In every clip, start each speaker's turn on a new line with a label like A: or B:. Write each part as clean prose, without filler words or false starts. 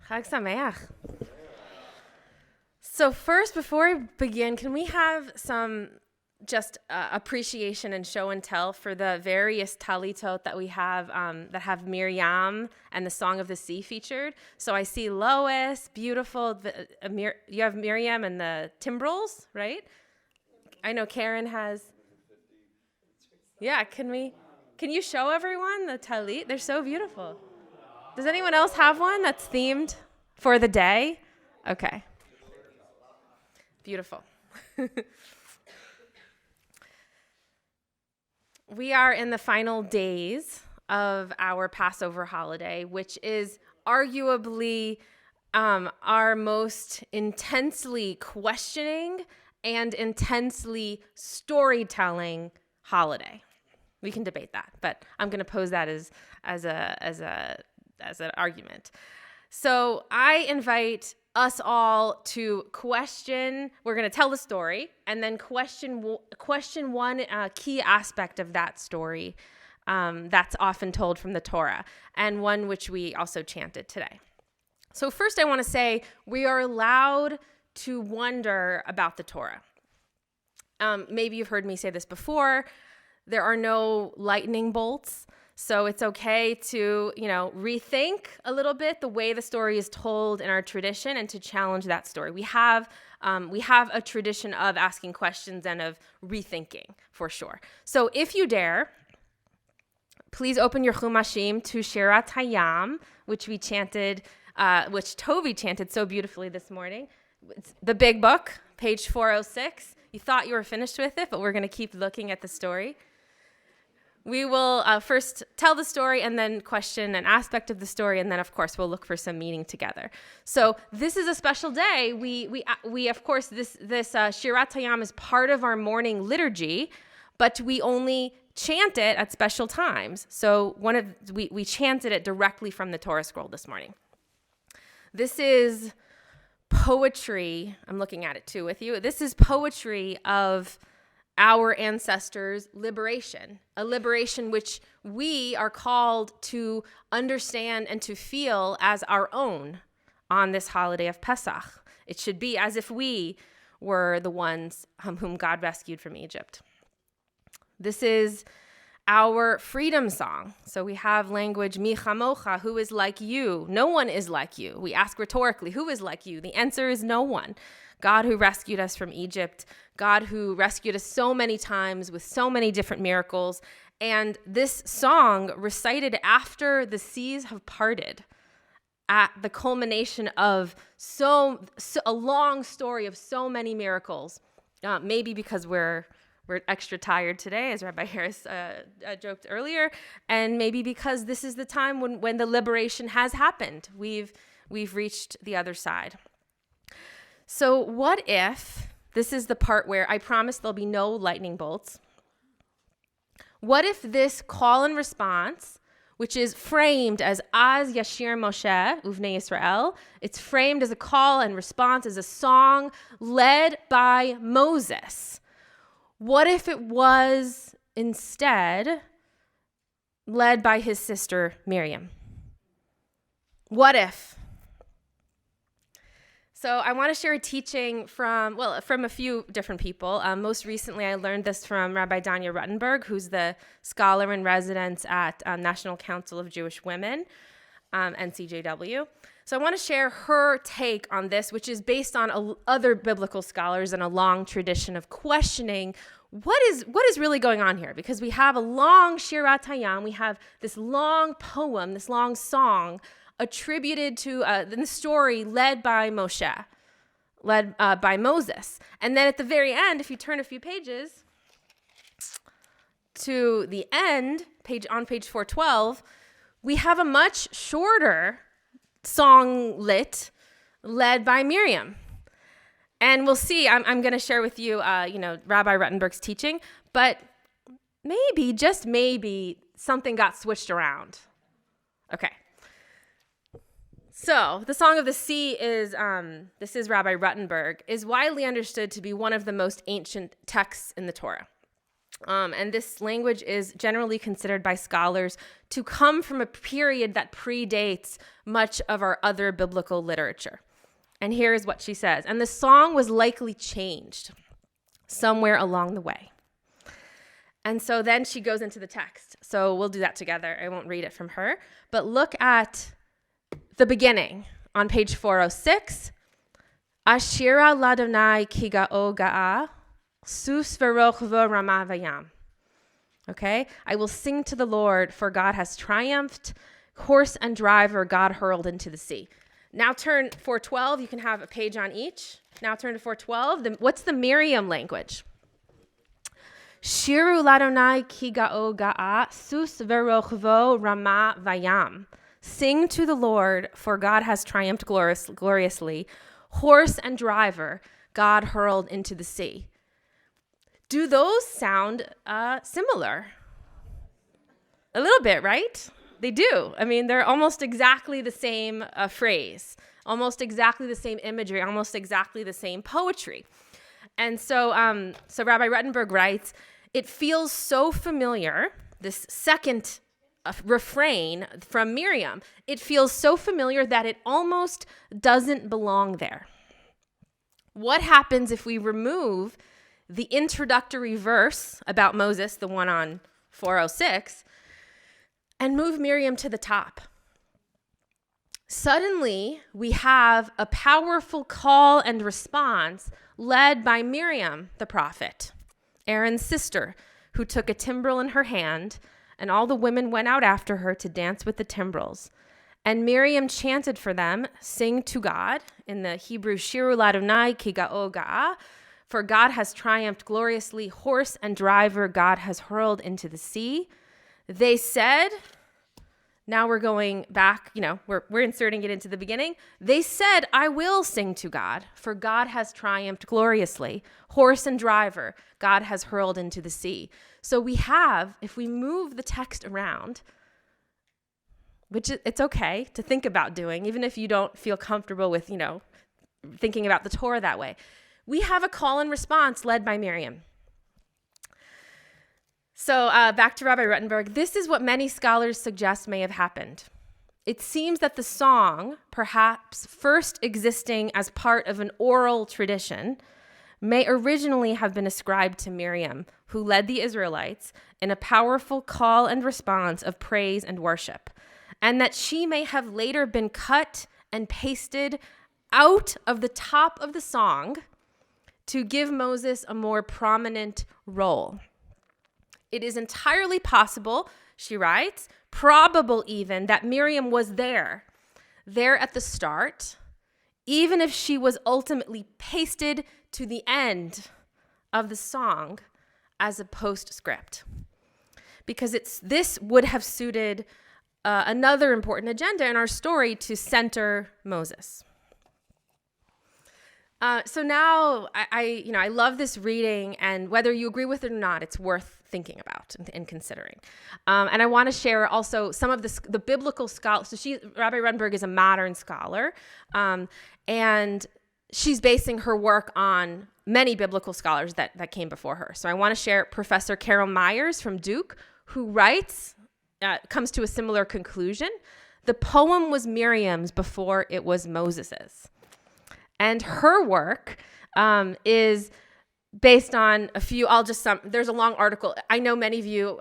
A: Chag Sameach. So first, before I begin, can we have some just appreciation and show and tell for the various talitot that we have that have Miriam and the Song of the Sea featured? So I see Lois, beautiful. You have Miriam and the timbrels, right? I know Karen has. Yeah, can you show everyone the talit? They're so beautiful. Does anyone else have one that's themed for the day? Okay. Beautiful. We are in the final days of our Passover holiday, which is arguably our most intensely questioning and intensely storytelling holiday. We can debate that, but I'm going to pose that as an argument. So I invite us all to question. We're going to tell the story and then question one key aspect of that story that's often told from the Torah, and one which we also chanted today. So first I want to say we are allowed to wonder about the Torah. Maybe you've heard me say this before. There are no lightning bolts. So it's okay to, rethink a little bit the way the story is told in our tradition and to challenge that story. We have a tradition of asking questions and of rethinking, for sure. So if you dare, please open your Chumashim to Shirat Hayam, which we chanted, which Tovi chanted so beautifully this morning. It's the big book, page 406. You thought you were finished with it, but we're going to keep looking at the story. We will first tell the story and then question an aspect of the story, and then, of course, we'll look for some meaning together. So this is a special day. We of course, this Shirat Hayam is part of our morning liturgy, but we only chant it at special times. So we chanted it directly from the Torah scroll this morning. This is poetry. I'm looking at it too with you. This is poetry of our ancestors' liberation, a liberation which we are called to understand and to feel as our own on this holiday of Pesach. It should be as if we were the ones whom God rescued from Egypt. This is our freedom song. So we have language, mi chamocha, who is like you? No one is like you. We ask rhetorically, who is like you? The answer is no one. God who rescued us from Egypt, God who rescued us so many times with so many different miracles. And this song recited after the seas have parted, at the culmination of a long story of so many miracles. Maybe because we're extra tired today, as Rabbi Harris joked earlier, and maybe because this is the time when the liberation has happened. We've reached the other side. So what if, this is the part where I promise there'll be no lightning bolts. What if this call and response, which is framed as Yashir Moshe, Uvnei Yisrael, it's framed as a call and response, as a song led by Moses. What if it was instead led by his sister Miriam? What if? So I want to share a teaching from a few different people. Most recently, I learned this from Rabbi Danya Ruttenberg, who's the scholar in residence at National Council of Jewish Women, NCJW. So I want to share her take on this, which is based on other biblical scholars and a long tradition of questioning what is really going on here. Because we have a long Shirat Hayam, we have this long poem, this long song attributed to the story led by Moshe, led by Moses. And then at the very end, if you turn a few pages to the end, on page 412, we have a much shorter songlet led by Miriam. And we'll see, I'm going to share with you, Rabbi Ruttenberg's teaching, but maybe, just maybe, something got switched around. Okay. So the Song of the Sea is, this is Rabbi Ruttenberg, is widely understood to be one of the most ancient texts in the Torah. And this language is generally considered by scholars to come from a period that predates much of our other biblical literature. And here is what she says. And the song was likely changed somewhere along the way. And so then she goes into the text. So we'll do that together. I won't read it from her. But look at the beginning on page 406. Ashira ladonai kiga'o ga'a. Sus verochvo rama vayam. Okay, I will sing to the Lord, for God has triumphed. Horse and driver God hurled into the sea. Now turn 412. You can have a page on each. Now turn to 412. What's the Miriam language? Shiru ladonai kiga'o ga'a. Sus verochvo rama vayam. Sing to the Lord, for God has triumphed gloriously. Horse and driver God hurled into the sea. Do those sound similar? A little bit, right? They do. I mean, they're almost exactly the same phrase, almost exactly the same imagery, almost exactly the same poetry. And so Rabbi Rettenberg writes, it feels so familiar, this second refrain from Miriam, it feels so familiar that it almost doesn't belong there. What happens if we remove the introductory verse about Moses, the one on 406, and move Miriam to the top? Suddenly, we have a powerful call and response led by Miriam, the prophet, Aaron's sister, who took a timbrel in her hand, and all the women went out after her to dance with the timbrels. And Miriam chanted for them, sing to God, in the Hebrew, Shiru ladonai kiga'o ga'a. For God has triumphed gloriously, horse and driver God has hurled into the sea. They said, now we're going back, we're inserting it into the beginning. They said, I will sing to God, for God has triumphed gloriously. Horse and driver God has hurled into the sea. So we have, if we move the text around, which it's okay to think about doing, even if you don't feel comfortable with, thinking about the Torah that way. We have a call and response led by Miriam. So back to Rabbi Rettenberg, this is what many scholars suggest may have happened. It seems that the song, perhaps first existing as part of an oral tradition, may originally have been ascribed to Miriam, who led the Israelites in a powerful call and response of praise and worship, and that she may have later been cut and pasted out of the top of the song to give Moses a more prominent role. It is entirely possible, she writes, probable even, that Miriam was there at the start, even if she was ultimately pasted to the end of the song as a postscript. Because this would have suited another important agenda in our story to center Moses. So now I love this reading, and whether you agree with it or not, it's worth thinking about and considering. And I want to share also some of the biblical scholars. So Rabbi Rettenberg is a modern scholar, and she's basing her work on many biblical scholars that came before her. So I want to share Professor Carol Myers from Duke, who writes, comes to a similar conclusion. The poem was Miriam's before it was Moses's. And her work is based on a few, there's a long article. I know many of you,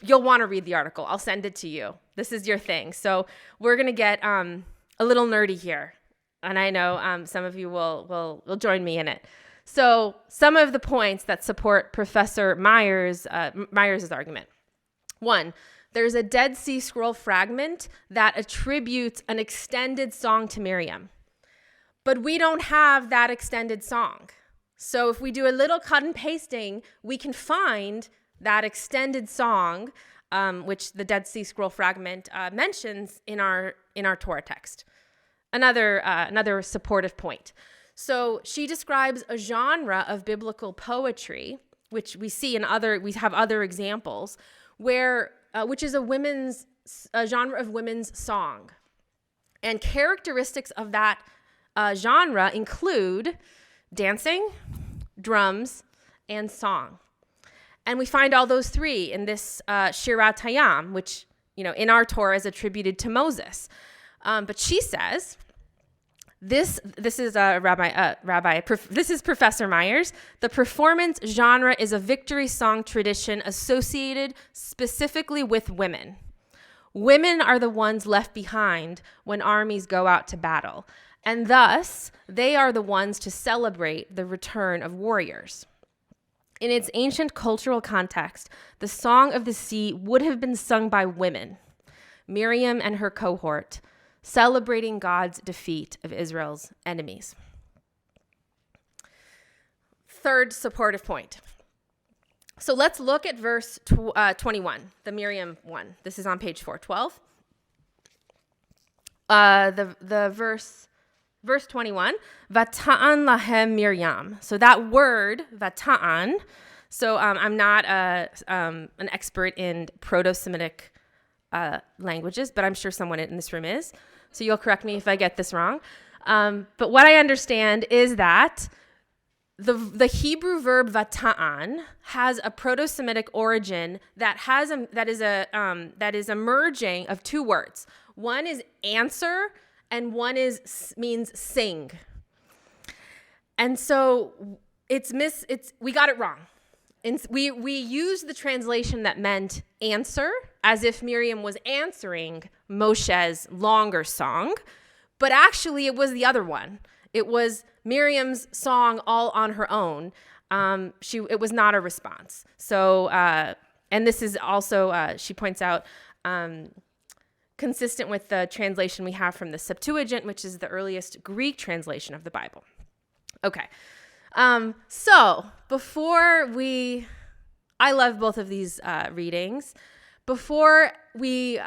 A: you'll want to read the article. I'll send it to you. This is your thing. So we're going to get a little nerdy here. And I know some of you will join me in it. So some of the points that support Professor Myers' argument. 1, there's a Dead Sea Scroll fragment that attributes an extended song to Miriam. But we don't have that extended song. So if we do a little cut and pasting, we can find that extended song, which the Dead Sea Scroll fragment mentions in our Torah text. Another supportive point. So she describes a genre of biblical poetry, which we have other examples, which is a genre of women's song. And characteristics of that genre include dancing, drums, and song. And we find all those three in this Shirat Hayam, which, in our Torah is attributed to Moses. But she says, this is Rabbi. This is Professor Myers. The performance genre is a victory song tradition associated specifically with women. Women are the ones left behind when armies go out to battle, and thus they are the ones to celebrate the return of warriors. In its ancient cultural context, the Song of the Sea would have been sung by women, Miriam and her cohort, celebrating God's defeat of Israel's enemies. Third supportive point. So let's look at verse 21, the Miriam one. This is on page 412. The verse 21, Vata'an lahem Miriam. So that word, Vata'an, so I'm not an expert in Proto-Semitic languages, but I'm sure someone in this room is. So you'll correct me if I get this wrong. But what I understand is that the Hebrew verb vata'an has a Proto-Semitic origin that is a merging of two words. One is answer, and one means sing. And so we got it wrong. And we used the translation that meant answer, as if Miriam was answering Moshe's longer song, but actually it was the other one. It was Miriam's song all on her own. It was not a response. So, and this is also, she points out, consistent with the translation we have from the Septuagint, which is the earliest Greek translation of the Bible. Okay. So I love both of these readings. Before we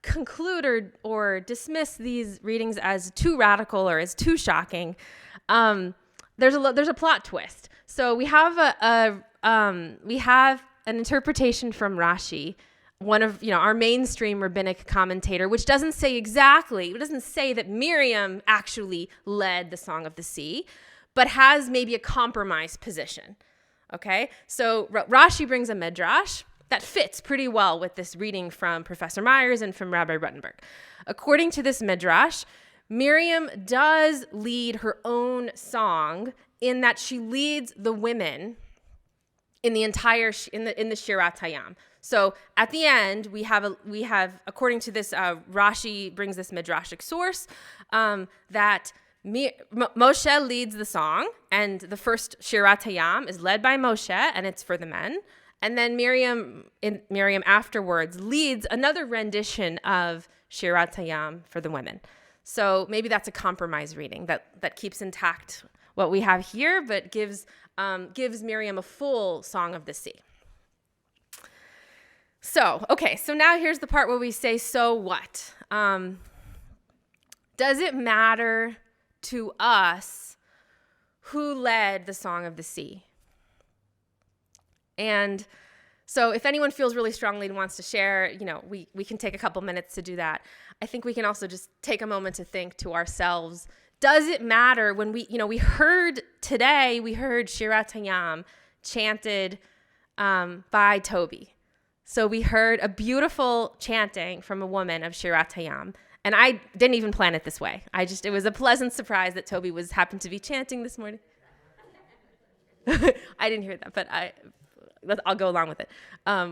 A: conclude or dismiss these readings as too radical or as too shocking, there's a plot twist. So we have an interpretation from Rashi, one of our mainstream rabbinic commentator, which doesn't say that Miriam actually led the Song of the Sea, but has maybe a compromise position. Okay, so Rashi brings a midrash that fits pretty well with this reading from Professor Myers and from Rabbi Ruttenberg. According to this midrash, Miriam does lead her own song in that she leads the women in the entire in the Shirat Hayam. So at the end, we have according to this Rashi brings this midrashic source that Moshe leads the song, and the first Shirat Hayam is led by Moshe, and it's for the men. And then Miriam afterwards leads another rendition of Shirat Hayam for the women. So maybe that's a compromise reading that keeps intact what we have here, but gives Miriam a full Song of the Sea. So now here's the part where we say, so what? Does it matter to us who led the Song of the Sea? And so if anyone feels really strongly and wants to share, we can take a couple minutes to do that. I think we can also just take a moment to think to ourselves, does it matter when we heard Shirat Hayam chanted by Toby. So we heard a beautiful chanting from a woman of Shirat Hayam. And I didn't even plan it this way. It was a pleasant surprise that Toby happened to be chanting this morning. I didn't hear that, but I'll go along with it.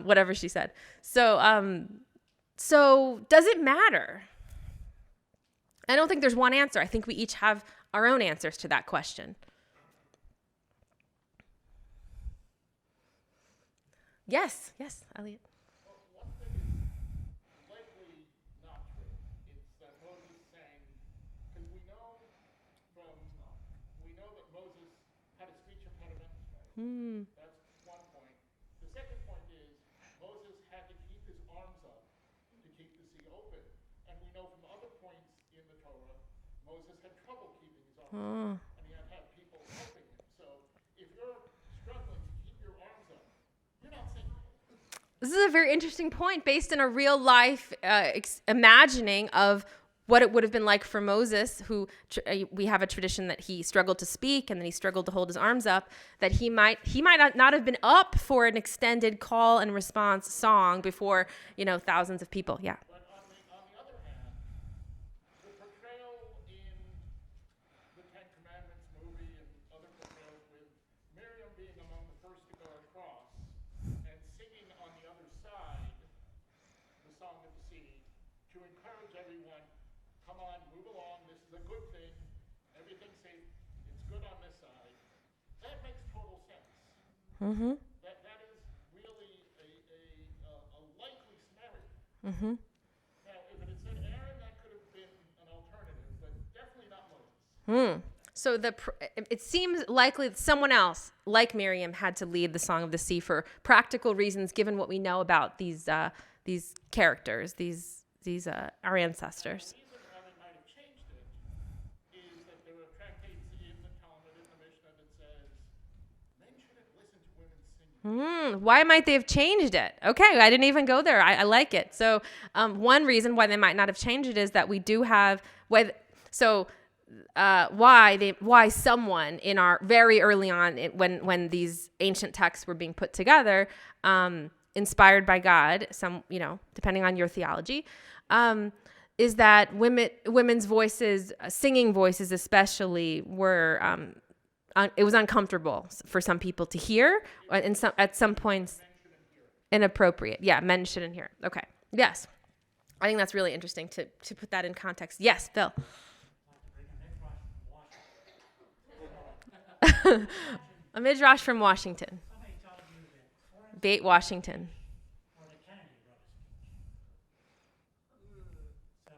A: Whatever she said. So does it matter? I don't think there's one answer. I think we each have our own answers to that question. Yes, Elliot.
B: Well, one thing is likely not true. It's that Moses sang, because we know that Moses had a speech impediment. That's one point. The second point is Moses had to keep his arms up to keep the sea open. And we know from other points in the Torah, Moses had trouble keeping his arms up. And he had to have people helping him. So if you're struggling to keep your arms up, you're not singing.
A: This is a very interesting point based in a real life imagining of what it would have been like for Moses, who we have a tradition that he struggled to speak and then he struggled to hold his arms up, that he might not have been up for an extended call and response song before, thousands of people. Yeah.
B: But on the other hand, the portrayal in the Ten Commandments movie and other portrayals with Miriam being among the first to go across and singing on the other side the Song of the Sea to encourage everyone, come on, move along, this is a good thing, everything's safe, it's good on this side. That makes total sense.
A: Mm-hmm.
B: That is really a likely scenario.
A: Mm-hmm.
B: Now, if it had said Aaron, that could have been an alternative, but definitely not Moses.
A: So it seems likely that someone else, like Miriam, had to lead the Song of the Sea for practical reasons, given what we know about these characters, our ancestors.
B: The reason why they might have changed it is that there are tractates in the Talmud and the Mishnah that says men shouldn't listen to women singing.
A: Why might they have changed it? Okay, I didn't even go there. I like it. So one reason why they might not have changed it is that we do have why someone in our very early on when these ancient texts were being put together, inspired by God, depending on your theology, is that women's voices, singing voices especially, were it was uncomfortable for some people to hear, at some points inappropriate. Yeah, men shouldn't hear it. Okay. Yes. I think that's really interesting to put that in context. Yes, Phil. A midrash from Washington. Bait Washington.
C: So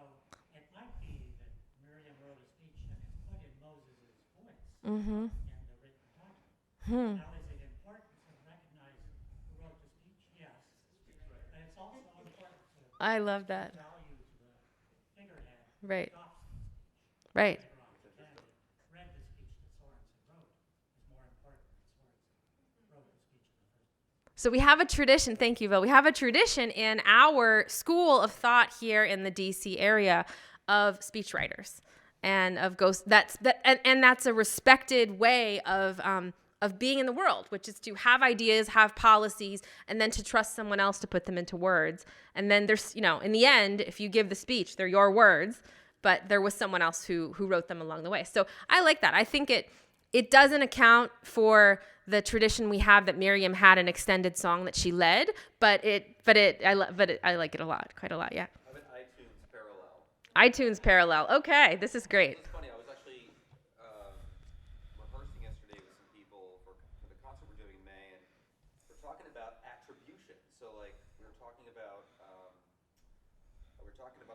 C: it might be that Miriam wrote a speech and it put in Moses' voice
A: Mm-hmm.
C: in the written document. Now, is it important to recognize who wrote the speech? Yes. But it's also important to
A: I love that.
C: value to the figurehead
A: Right.
C: who adopts the speech.
A: Right.
C: Later on, the candidate read the speech that Sorensen wrote is more important than Sorensen wrote the speech in the first place.
A: So we have a tradition, thank you, Bill. We have a tradition in our school of thought here in the DC area of speechwriters and of ghosts. That's a respected way of being in the world, which is to have ideas, have policies, and then to trust someone else to put them into words. And then there's, in the end, if you give the speech, they're your words, but there was someone else who wrote them along the way. So I like that. I think it doesn't account for the tradition we have that Miriam had an extended song that she led, but I like it a lot, quite a lot, yeah.
D: I have an iTunes parallel.
A: iTunes parallel. Okay, this is great.
D: It's funny. I was actually rehearsing yesterday with some people for the concert we're doing in May, and we're talking about attribution. So, like, we were talking about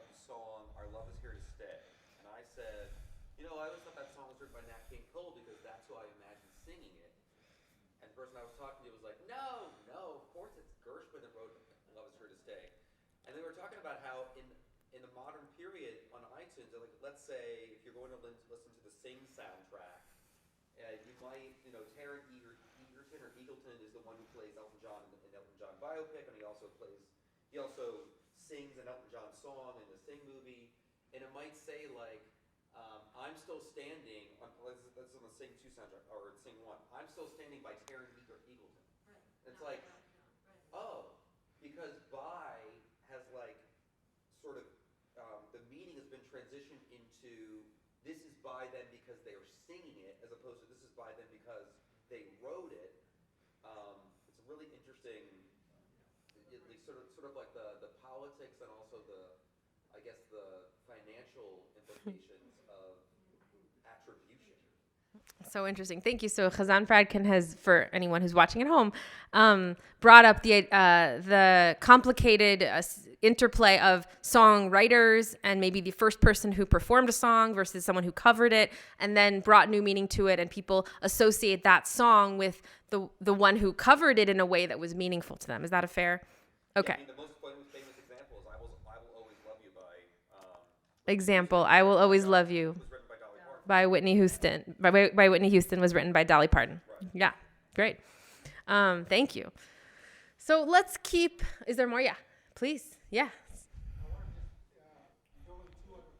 D: the song "Our Love Is Here to Stay," and I said, I always thought that song was written by Nat King Cole because that's who I imagined singing it. And the person I was talking to was like, no, of course it's Gershwin that wrote "Love Is Here to Stay." And they were talking about how in the modern period on iTunes, like, let's say if you're going to listen to the Sing soundtrack, you might, Taron Egerton or Eagleton is the one who plays Elton John in Elton John biopic, and he also sings an Elton John song in the Sing movie, and it might say like, I'm still standing on, that's on the Sing 2 soundtrack, or Sing 1, I'm still standing by Taron Egerton.
E: Right.
D: It's like, oh, because by has like sort of the meaning has been transitioned into this is by them because they are singing it, as opposed to this is by them because they wrote it. It's a really interesting, sort of like the politics and also the financial implications of attribution.
A: So interesting. Thank you. So Chazan Fradkin has, for anyone who's watching at home, brought up the complicated interplay of songwriters and maybe the first person who performed a song versus someone who covered it, and then brought new meaning to it. And people associate that song with the one who covered it in a way that was meaningful to them. Is that a fair? Okay.
D: Yeah, the most famous example is "I Will Always Love You"
A: Example: "I Will Always Love You"
D: was written by Dolly Parton.
A: by Whitney Houston. By Whitney Houston was written by Dolly Parton.
D: Right.
A: Yeah, great. Thank you. So let's keep. Is there more? Yeah, please. Yeah.
B: I want to just fill in two other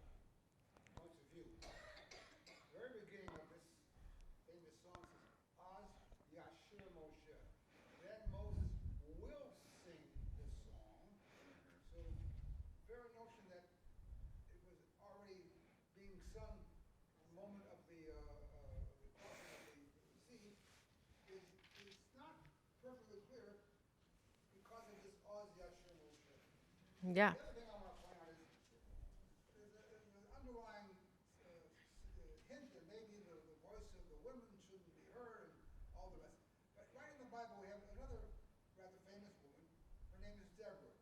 B: sung the moment of the crossing of the sea is not perfectly clear because of this Oz Yashir Moshe.
A: Yeah.
B: The other thing I want to point out is there's an underlying hint that maybe the voice of the women shouldn't be heard and all the rest. But right in the Bible we have another rather famous woman. Her name is Deborah.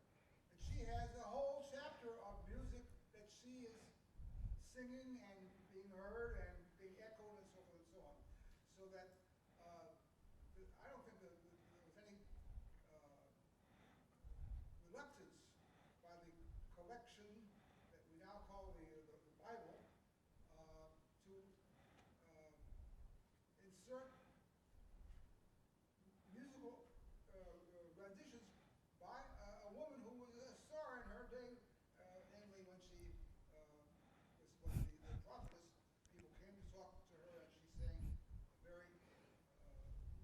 B: And she has a whole chapter of music that she is singing and being heard and being echoed and so forth and so on. So that I don't think that there was any reluctance by the collection that we now call the Bible to insert musical renditions by a woman who was a star in her day, namely when she was the prophetess. People came to talk to her, and she sang very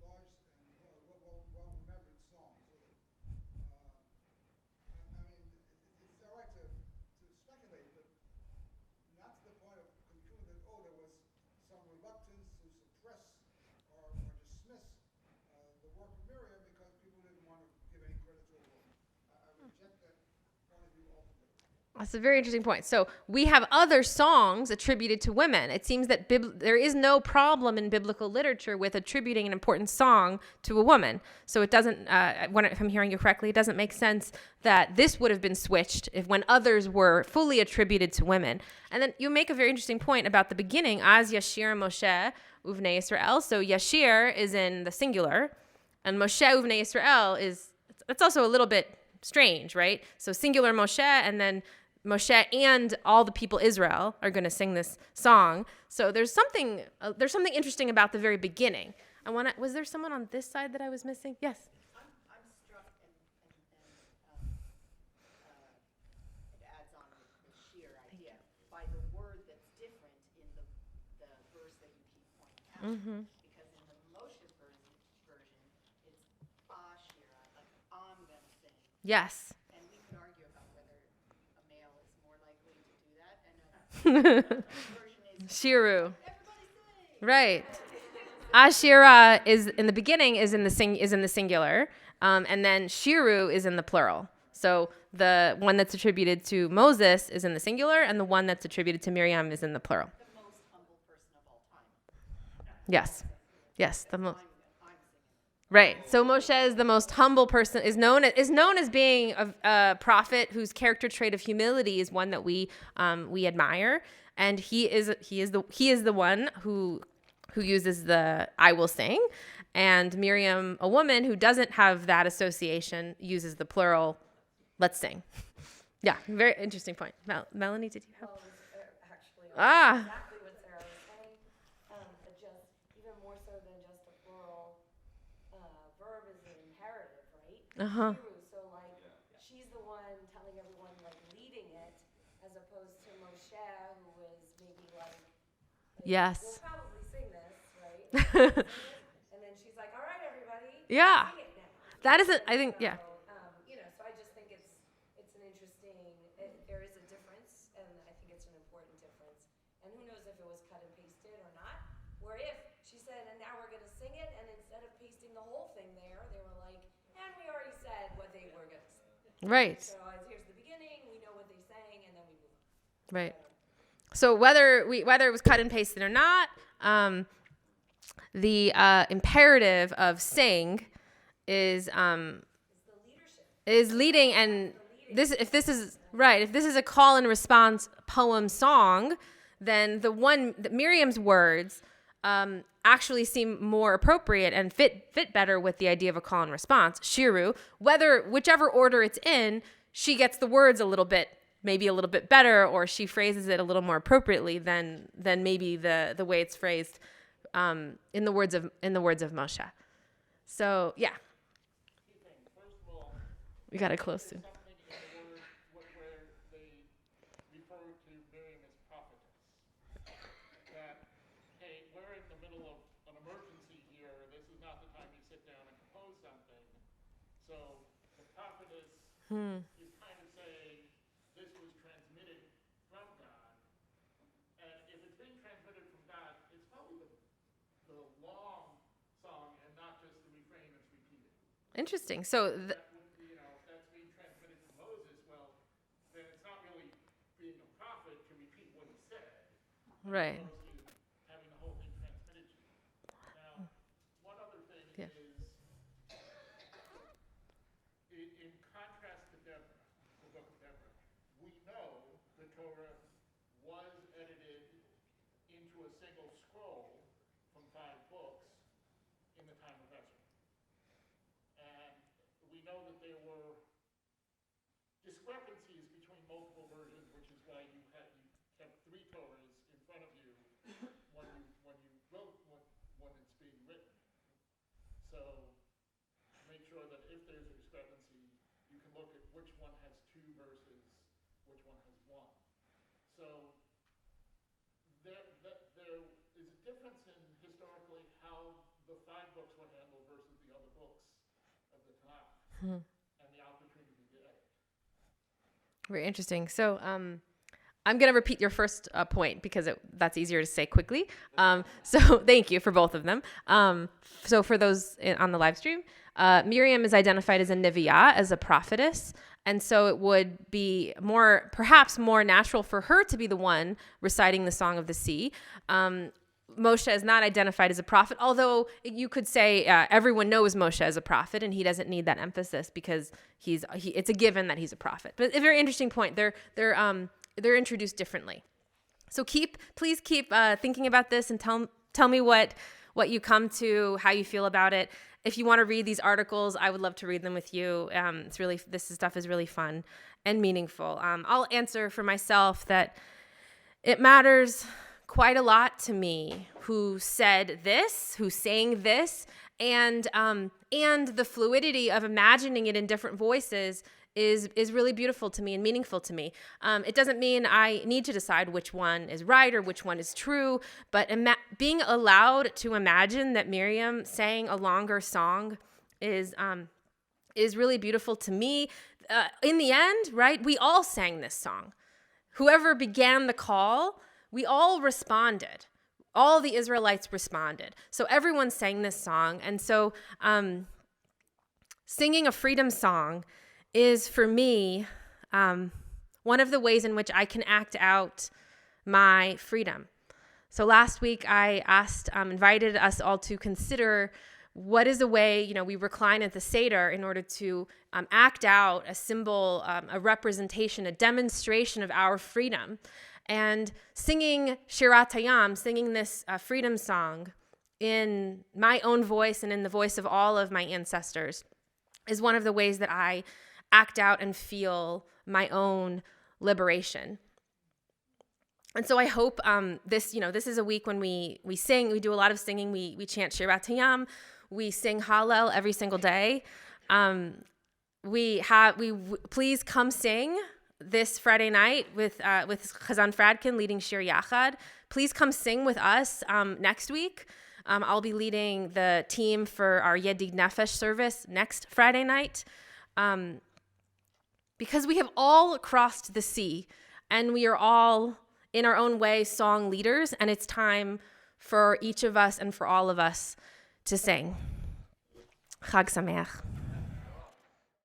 B: large and well-remembered songs. So that, I mean, it's all right to speculate, but not to the point of concluding that, oh, there was some reluctance to suppress or dismiss the work of Miriam because people didn't want to give any credit to a woman. I reject that point of view altogether.
A: That's a very interesting point. So we have other songs attributed to women. It seems that there is no problem in biblical literature with attributing an important song to a woman. So it doesn't, if I'm hearing you correctly, it doesn't make sense that this would have been switched when others were fully attributed to women. And then you make a very interesting point about the beginning, Az Yashir Moshe Uvnei Israel. So Yashir is in the singular, and Moshe Uvnei Israel that's also a little bit strange, right? So singular Moshe, and then Moshe and all the people Israel are going to sing this song. So there's something interesting about the very beginning. Was there someone on this side that I was missing? Yes.
E: I'm struck, and it adds on the sheer idea, by the word that's different in the verse that you keep pointing out.
A: Mm-hmm.
E: Because in the Moshe version, it's Ashira, like I'm going to sing.
A: Yes.
E: And we could argue about whether a male is more likely to do that. And a version is
A: Shiru.
E: everybody sing.
A: Right. Ashira is in the beginning is in the singular, and then Shiru is in the plural. So the one that's attributed to Moses is in the singular, and the one that's attributed to Miriam is in the plural.
E: The most humble person of all time.
A: Yes. Yes. The most.
E: I'm singing.
A: Right. So Moshe is the most humble person. Is known as being a prophet whose character trait of humility is one that we admire, and he is the one who uses the I will sing, and Miriam, a woman who doesn't have that association, uses the plural let's sing. Yeah, very interesting point. Melanie, did you have?
F: Well, actually,
A: Ah.
F: exactly what Sarah was saying, but just even more so than just a plural verb is an imperative, right?
A: Uh-huh.
F: So like, she's the one telling everyone, like leading it, as opposed to Moshe, who was maybe like
A: Yes.
F: we'll probably sing this, right? And then she's like, all right, everybody,
A: Yeah.
F: sing it now.
A: That isn't. I think. Yeah.
F: So, so I just think it's an interesting. There is a difference, and I think it's an important difference. And who knows if it was cut and pasted or not, or if she said, and now we're going to sing it, and instead of pasting the whole thing there, they were like, and we already said what they were going to say.
A: Right.
F: So here's the beginning. We know what they sang, and then we move on.
A: Right. So whether it was cut and pasted or not, the imperative of sing is leading, and if this is a call and response poem song, then Miriam's words actually seem more appropriate and fit better with the idea of a call and response. Shiru, whichever order it's in, she gets the words maybe a little bit better, or she phrases it a little more appropriately than maybe the way it's phrased in the words of Moshe. So yeah,
B: First of all,
A: we got to close soon.
B: something in the words where they refer to Miriam as prophetess. That, hey, we're in the middle of an emergency here. This is not the time you sit down and compose something. So the prophetess is kind of saying this was transmitted from God. And if
A: Interesting. So,
B: That would, you know, if that's being transmitted to Moses, well, then it's not really being a prophet to repeat what he said.
A: right.
B: Opposed to having the whole thing transmitted to you. Now, one other thing
A: Yeah.
B: is, in contrast to Deborah, the book of Deborah, we know the Torah was edited into a single scroll from 5 books in the time of Ezra. And we know that there were discrepancies between multiple versions, which is why you kept 3 Torahs in front of you when you wrote when it's being written. So make sure that if there's a discrepancy, you can look at which one has 2 verses, which one has 1. So there is a difference in historically how the 5 books were handled versus the other books of the Tanakh, and the opportunity to edit.
A: Very interesting. So, I'm going to repeat your first point because that's easier to say quickly. So thank you for both of them. So for those on the live stream, Miriam is identified as a neviah, as a prophetess. And so it would be perhaps more natural for her to be the one reciting the Song of the Sea. Moshe is not identified as a prophet, although you could say everyone knows Moshe as a prophet, and he doesn't need that emphasis because it's a given that he's a prophet. But a very interesting point. They're introduced differently. So please keep thinking about this and tell me what you come to, how you feel about it. If you want to read these articles, I would love to read them with you. This stuff is really fun and meaningful. I'll answer for myself that it matters quite a lot to me who said this, who sang this, and the fluidity of imagining it in different voices is really beautiful to me and meaningful to me. It doesn't mean I need to decide which one is right or which one is true, but being allowed to imagine that Miriam sang a longer song is really beautiful to me. In the end, right, we all sang this song. Whoever began the call, we all responded. All the Israelites responded. So everyone sang this song. And so singing a freedom song is, for me, one of the ways in which I can act out my freedom. So last week I invited us all to consider what is a way, we recline at the Seder in order to act out a symbol, a representation, a demonstration of our freedom. And singing Shirat Hayam, singing this freedom song in my own voice and in the voice of all of my ancestors is one of the ways that I act out and feel my own liberation. And so I hope this is a week when we sing, we do a lot of singing, we chant Shirat Hayam, we sing Hallel every single day. Please come sing this Friday night with Chazan Fradkin leading Shir Yachad. Please come sing with us next week. I'll be leading the team for our Yedid Nefesh service next Friday night. Because we have all crossed the sea and we are all, in our own way, song leaders, and it's time for each of us and for all of us to sing. Chag Sameach.